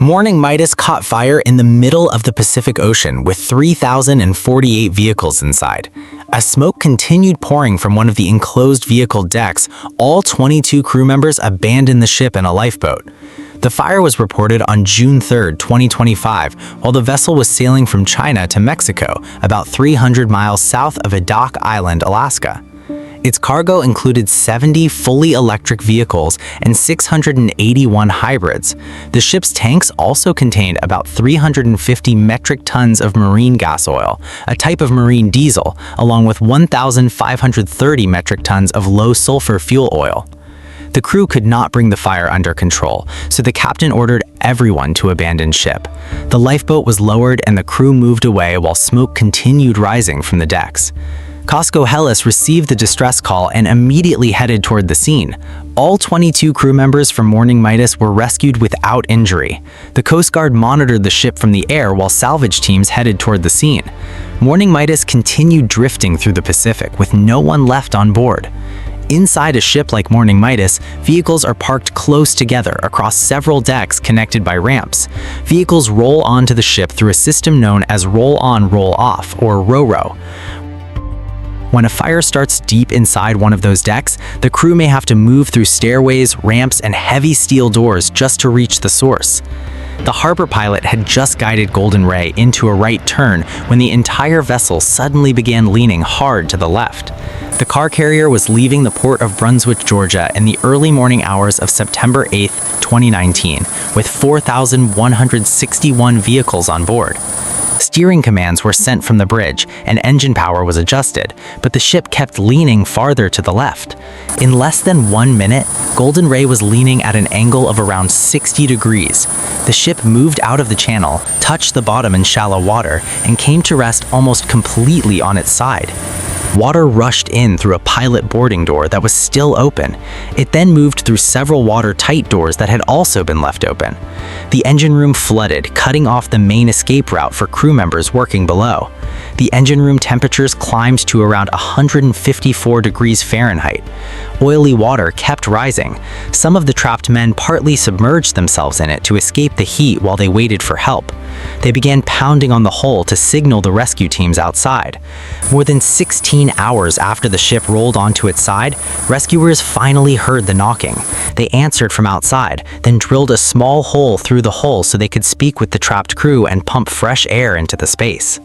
Morning Midas caught fire in the middle of the Pacific Ocean with 3,048 vehicles inside. As smoke continued pouring from one of the enclosed vehicle decks, all 22 crew members abandoned the ship in a lifeboat. The fire was reported on June 3, 2025, while the vessel was sailing from China to Mexico, about 300 miles south of 𝗏𝗏 Island, Alaska. Its cargo included 70 fully electric vehicles and 681 hybrids. The ship's tanks also contained about 350 metric tons of marine gas oil, a type of marine diesel, along with 1,530 metric tons of low-sulfur fuel oil. The crew could not bring the fire under control, so the captain ordered everyone to abandon ship. The lifeboat was lowered and the crew moved away while smoke continued rising from the decks. 𝗏𝗂𝗁𝗃 received the distress call and immediately headed toward the scene. All 22 crew members from Morning Midas were rescued without injury. The Coast Guard monitored the ship from the air while salvage teams headed toward the scene. Morning Midas continued drifting through the Pacific with no one left on board. Inside a ship like Morning Midas, vehicles are parked close together across several decks connected by ramps. Vehicles roll onto the ship through a system known as roll-on, roll-off, or RO-RO. When a fire starts deep inside one of those decks, the crew may have to move through stairways, ramps, and heavy steel doors just to reach the source. The harbor pilot had just guided Golden Ray into a right turn when the entire vessel suddenly began leaning hard to the left. The car carrier was leaving the port of Brunswick, Georgia in the early morning hours of September 8, 2019, with 4,161 vehicles on board. Steering commands were sent from the bridge and engine power was adjusted, but the ship kept leaning farther to the left. In less than 1 minute, Golden Ray was leaning at an angle of around 60 degrees. The ship moved out of the channel, touched the bottom in shallow water, and came to rest almost completely on its side. Water rushed in through a pilot boarding door that was still open. It then moved through several watertight doors that had also been left open. The engine room flooded, cutting off the main escape route for crew members working below. The engine room temperatures climbed to around 154 degrees Fahrenheit. Oily water kept rising. Some of the trapped men partly submerged themselves in it to escape the heat while they waited for help. They began pounding on the hull to signal the rescue teams outside. More than 16 hours after the ship rolled onto its side, rescuers finally heard the knocking. They answered from outside, then drilled a small hole through the hull so they could speak with the trapped crew and pump fresh air into the space.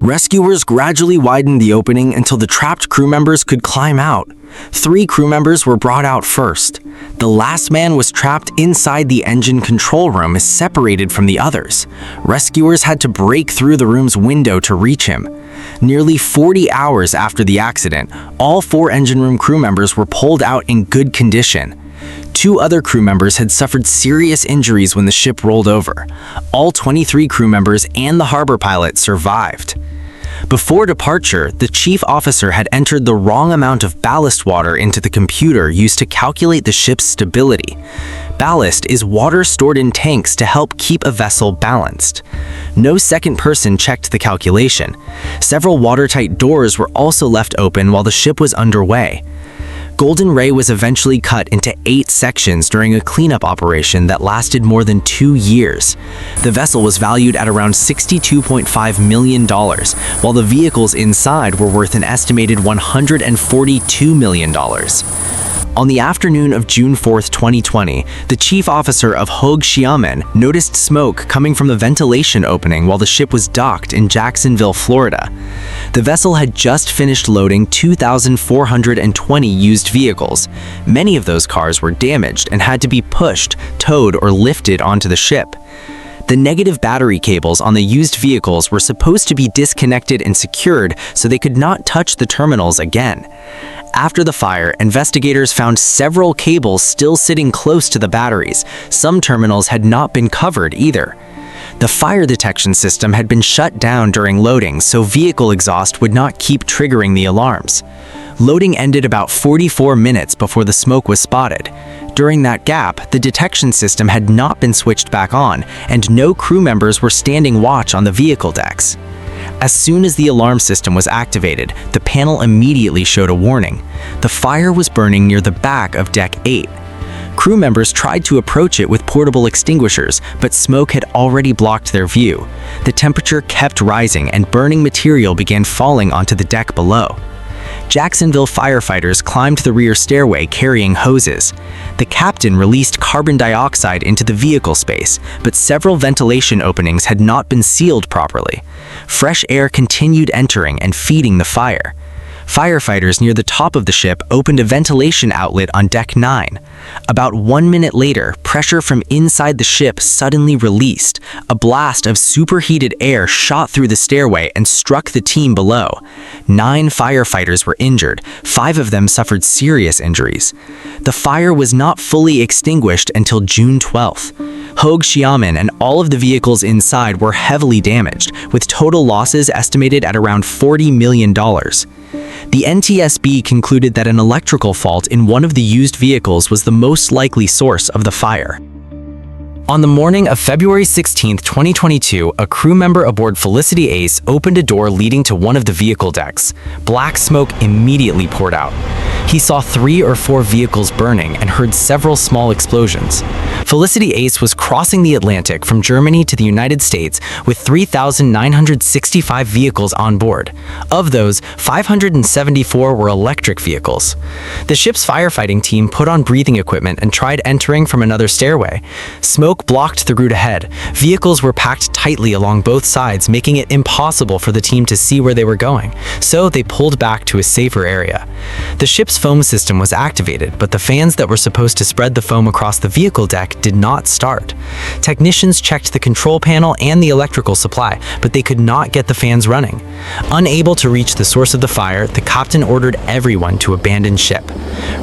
Rescuers gradually widened the opening until the trapped crew members could climb out. 3 crew members were brought out first. The last man was trapped inside the engine control room, separated from the others. Rescuers had to break through the room's window to reach him. Nearly 40 hours after the accident, all 4 engine room crew members were pulled out in good condition. 2 other crew members had suffered serious injuries when the ship rolled over. All 23 crew members and the harbor pilot survived. Before departure, the chief officer had entered the wrong amount of ballast water into the computer used to calculate the ship's stability. Ballast is water stored in tanks to help keep a vessel balanced. No second person checked the calculation. Several watertight doors were also left open while the ship was underway. Golden Ray was eventually cut into 8 sections during a cleanup operation that lasted more than 2 years. The vessel was valued at around $62.5 million, while the vehicles inside were worth an estimated $142 million. On the afternoon of June 4, 2020, the chief officer of Hog Xiamen noticed smoke coming from the ventilation opening while the ship was docked in Jacksonville, Florida. The vessel had just finished loading 2,420 used vehicles. Many of those cars were damaged and had to be pushed, towed, or lifted onto the ship. The negative battery cables on the used vehicles were supposed to be disconnected and secured so they could not touch the terminals again. After the fire, investigators found several cables still sitting close to the batteries. Some terminals had not been covered either. The fire detection system had been shut down during loading, so vehicle exhaust would not keep triggering the alarms. Loading ended about 44 minutes before the smoke was spotted. During that gap, the detection system had not been switched back on, and no crew members were standing watch on the vehicle decks. As soon as the alarm system was activated, the panel immediately showed a warning. The fire was burning near the back of Deck 8. Crew members tried to approach it with portable extinguishers, but smoke had already blocked their view. The temperature kept rising and burning material began falling onto the deck below. Jacksonville firefighters climbed the rear stairway carrying hoses. The captain released carbon dioxide into the vehicle space, but several ventilation openings had not been sealed properly. Fresh air continued entering and feeding the fire. Firefighters near the top of the ship opened a ventilation outlet on Deck 9. About 1 minute later, pressure from inside the ship suddenly released. A blast of superheated air shot through the stairway and struck the team below. 9 firefighters were injured. 5 of them suffered serious injuries. The fire was not fully extinguished until June 12th. Hog Xiamen and all of the vehicles inside were heavily damaged, with total losses estimated at around $40 million. The NTSB concluded that an electrical fault in one of the used vehicles was the most likely source of the fire. On the morning of February 16, 2022, a crew member aboard Felicity Ace opened a door leading to one of the vehicle decks. Black smoke immediately poured out. He saw 3 or 4 vehicles burning and heard several small explosions. Felicity Ace was crossing the Atlantic from Germany to the United States with 3,965 vehicles on board. Of those, 574 were electric vehicles. The ship's firefighting team put on breathing equipment and tried entering from another stairway. Smoke blocked the route ahead. Vehicles were packed tightly along both sides, making it impossible for the team to see where they were going, so they pulled back to a safer area. The ship's foam system was activated, but the fans that were supposed to spread the foam across the vehicle deck did not start. Technicians checked the control panel and the electrical supply, but they could not get the fans running. Unable to reach the source of the fire, the captain ordered everyone to abandon ship.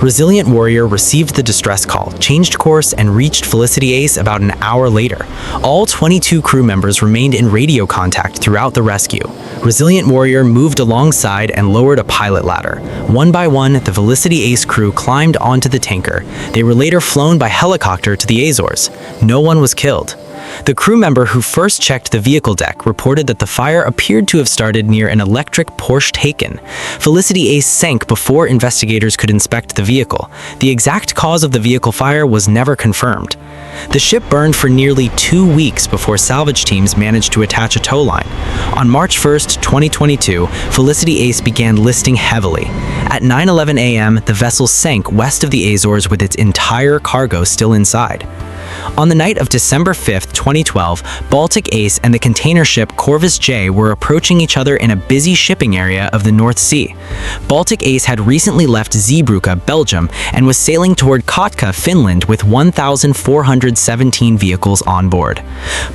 Resilient Warrior received the distress call, changed course, and reached Felicity Ace about an hour later. All 22 crew members remained in radio contact throughout the rescue. Resilient Warrior moved alongside and lowered a pilot ladder. One by one, the Felicity Ace crew climbed onto the tanker. They were later flown by helicopter to the Azores. No one was killed. The crew member who first checked the vehicle deck reported that the fire appeared to have started near an electric Porsche Taycan. Felicity Ace sank before investigators could inspect the vehicle. The exact cause of the vehicle fire was never confirmed. The ship burned for nearly 2 weeks before salvage teams managed to attach a tow line. On March 1st, 2022, Felicity Ace began listing heavily. At 9:11 a.m., the vessel sank west of the Azores with its entire cargo still inside. On the night of December 5, 2012, Baltic Ace and the container ship 𝗤𝗂𝗃𝗁 were approaching each other in a busy shipping area of the North Sea. Baltic Ace had recently left 𝗤𝗃𝗃𝗁𝗃, Belgium, and was sailing toward 𝗏𝗃𝗃, Finland, with 1,417 vehicles on board.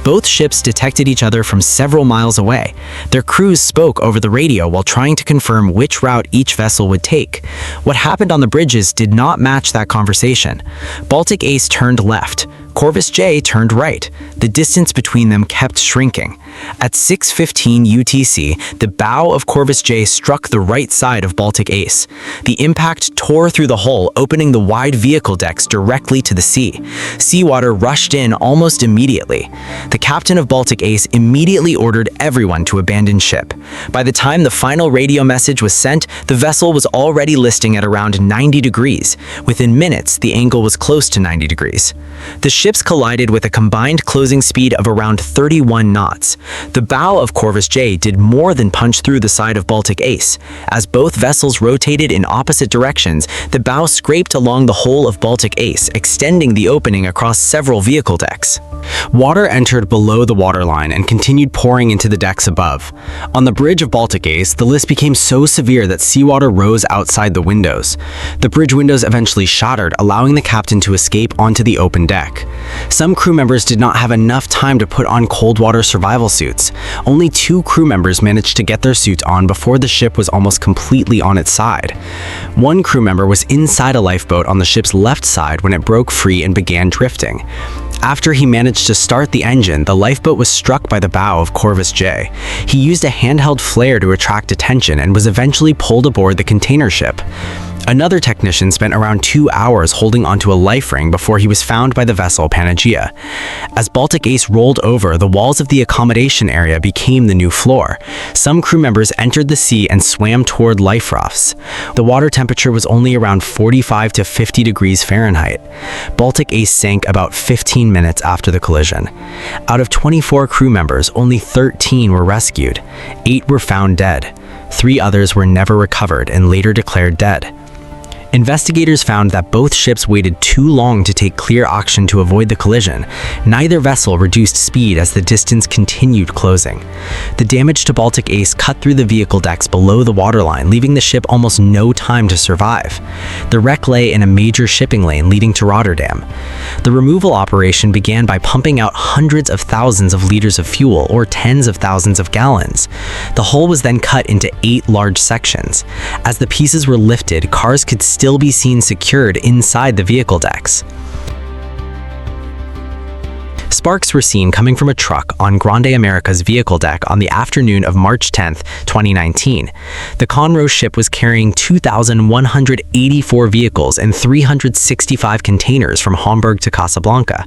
Both ships detected each other from several miles away. Their crews spoke over the radio while trying to confirm which route each vessel would take. What happened on the bridges did not match that conversation. Baltic Ace turned left. 𝗤𝗃𝗃𝗁𝗃 turned right. The distance between them kept shrinking. At 6:15 UTC, the bow of 𝗤𝗃𝗃𝗁𝗃 struck the right side of Baltic Ace. The impact tore through the hull, opening the wide vehicle decks directly to the sea. Seawater rushed in almost immediately. The captain of Baltic Ace immediately ordered everyone to abandon ship. By the time the final radio message was sent, the vessel was already listing at around 90 degrees. Within minutes, the angle was close to 90 degrees. The ships collided with a combined closing speed of around 31 knots. The bow of 𝗤𝗃𝗃𝗁𝗃 did more than punch through the side of Baltic Ace. As both vessels rotated in opposite directions, the bow scraped along the hull of Baltic Ace, extending the opening across several vehicle decks. Water entered below the waterline and continued pouring into the decks above. On the bridge of Baltic Ace, the list became so severe that seawater rose outside the windows. The bridge windows eventually shattered, allowing the captain to escape onto the open deck. Some crew members did not have enough time to put on cold water survival suits. Only 2 crew members managed to get their suits on before the ship was almost completely on its side. One crew member was inside a lifeboat on the ship's left side when it broke free and began drifting. After he managed to start the engine, the lifeboat was struck by the bow of 𝗤𝗃𝗃𝗁𝗃. He used a handheld flare to attract attention and was eventually pulled aboard the container ship. Another technician spent around 2 hours holding onto a life ring before he was found by the vessel Panagia. As Baltic Ace rolled over, the walls of the accommodation area became the new floor. Some crew members entered the sea and swam toward life rafts. The water temperature was only around 45 to 50 degrees Fahrenheit. Baltic Ace sank about 15 minutes after the collision. Out of 24 crew members, only 13 were rescued. 8 were found dead. 3 others were never recovered and later declared dead. Investigators found that both ships waited too long to take clear action to avoid the collision. Neither vessel reduced speed as the distance continued closing. The damage to Baltic Ace cut through the vehicle decks below the waterline, leaving the ship almost no time to survive. The wreck lay in a major shipping lane leading to Rotterdam. The removal operation began by pumping out hundreds of thousands of liters of fuel, or tens of thousands of gallons. The hull was then cut into 8 large sections. As the pieces were lifted, cars could still be seen secured inside the vehicle decks. Sparks were seen coming from a truck on Grande America's vehicle deck on the afternoon of March 10, 2019. The Conroe ship was carrying 2,184 vehicles and 365 containers from Hamburg to Casablanca.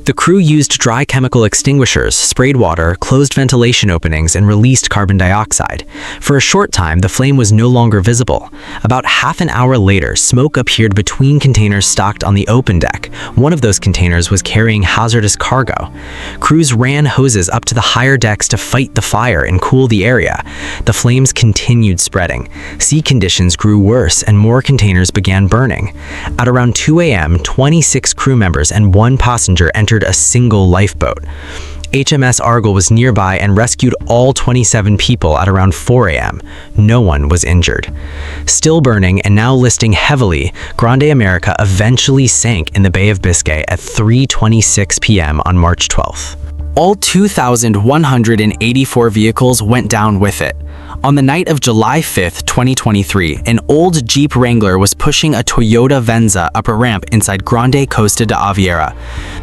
The crew used dry chemical extinguishers, sprayed water, closed ventilation openings, and released carbon dioxide. For a short time, the flame was no longer visible. About half an hour later, smoke appeared between containers stocked on the open deck. One of those containers was carrying hazardous cargo. Crews ran hoses up to the higher decks to fight the fire and cool the area. The flames continued spreading. Sea conditions grew worse and more containers began burning. At around 2 a.m., 26 crew members and 1 passenger entered a single lifeboat. HMS Argyll was nearby and rescued all 27 people at around 4 a.m. No one was injured. Still burning and now listing heavily, Grande America eventually sank in the Bay of Biscay at 3:26 p.m. on March 12th. All 2,184 vehicles went down with it. On the night of July 5, 2023, an old Jeep Wrangler was pushing a Toyota Venza up a ramp inside Grande Costa de Aviera.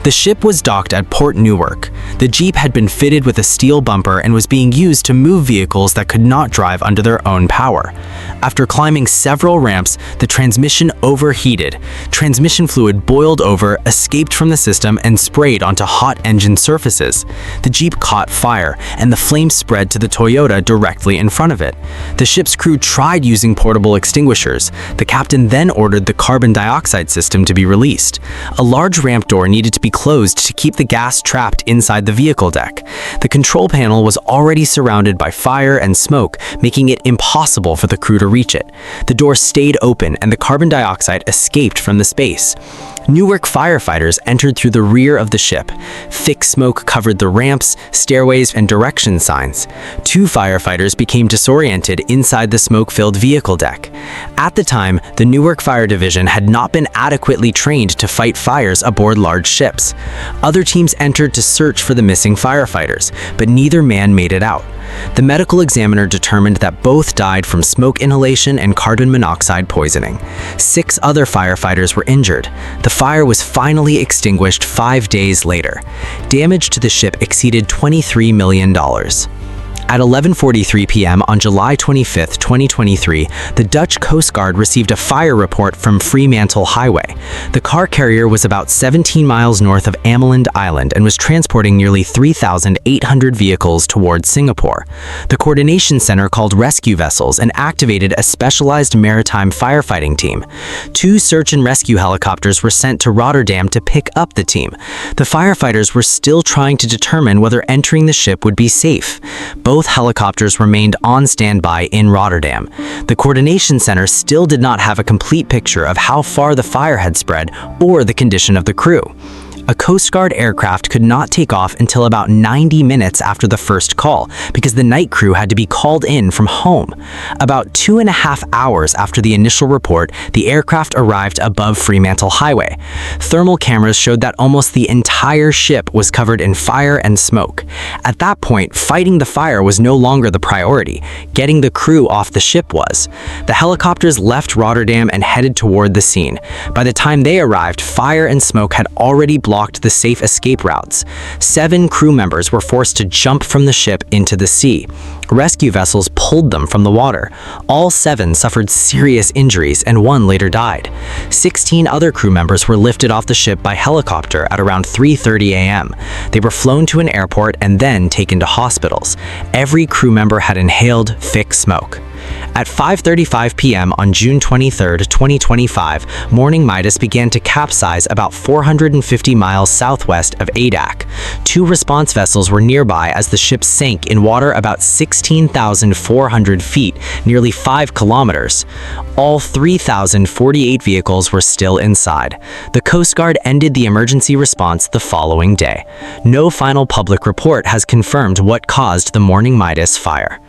The ship was docked at Port Newark. The Jeep had been fitted with a steel bumper and was being used to move vehicles that could not drive under their own power. After climbing several ramps, the transmission overheated. Transmission fluid boiled over, escaped from the system, and sprayed onto hot engine surfaces. The Jeep caught fire, and the flames spread to the Toyota directly in front of it. The ship's crew tried using portable extinguishers. The captain then ordered the carbon dioxide system to be released. A large ramp door needed to be closed to keep the gas trapped inside the vehicle deck. The control panel was already surrounded by fire and smoke, making it impossible for the crew to reach it. The door stayed open and the carbon dioxide escaped from the space. Newark firefighters entered through the rear of the ship. Thick smoke covered the ramps, stairways, and direction signs. 2 firefighters became disoriented inside the smoke-filled vehicle deck. At the time, the Newark Fire Division had not been adequately trained to fight fires aboard large ships. Other teams entered to search for the missing firefighters, but neither man made it out. The medical examiner determined that both died from smoke inhalation and carbon monoxide poisoning. 6 other firefighters were injured. The fire was finally extinguished 5 days later. Damage to the ship exceeded $23 million. At 11:43 p.m. on July 25, 2023, the Dutch Coast Guard received a fire report from Fremantle Highway. The car carrier was about 17 miles north of Ameland Island and was transporting nearly 3,800 vehicles towards Singapore. The coordination center called rescue vessels and activated a specialized maritime firefighting team. 2 search and rescue helicopters were sent to Rotterdam to pick up the team. The firefighters were still trying to determine whether entering the ship would be safe. Both helicopters remained on standby in Rotterdam. The coordination center still did not have a complete picture of how far the fire had spread or the condition of the crew. A Coast Guard aircraft could not take off until about 90 minutes after the first call because the night crew had to be called in from home. About 2.5 hours after the initial report, the aircraft arrived above Fremantle Highway. Thermal cameras showed that almost the entire ship was covered in fire and smoke. At that point, fighting the fire was no longer the priority. Getting the crew off the ship was. The helicopters left Rotterdam and headed toward the scene. By the time they arrived, fire and smoke had already blocked blocked the safe escape routes. 7 crew members were forced to jump from the ship into the sea. Rescue vessels pulled them from the water. All 7 suffered serious injuries and 1 later died. 16 other crew members were lifted off the ship by helicopter at around 3:30 a.m. They were flown to an airport and then taken to hospitals. Every crew member had inhaled thick smoke. At 5:35 p.m. on June 23, 2025, Morning Midas began to capsize about 450 miles southwest of 𝗬𝗃𝗃𝗃. 2 response vessels were nearby as the ship sank in water about 16,400 feet, nearly 5 kilometers. All 3,048 vehicles were still inside. The Coast Guard ended the emergency response the following day. No final public report has confirmed what caused the Morning Midas fire.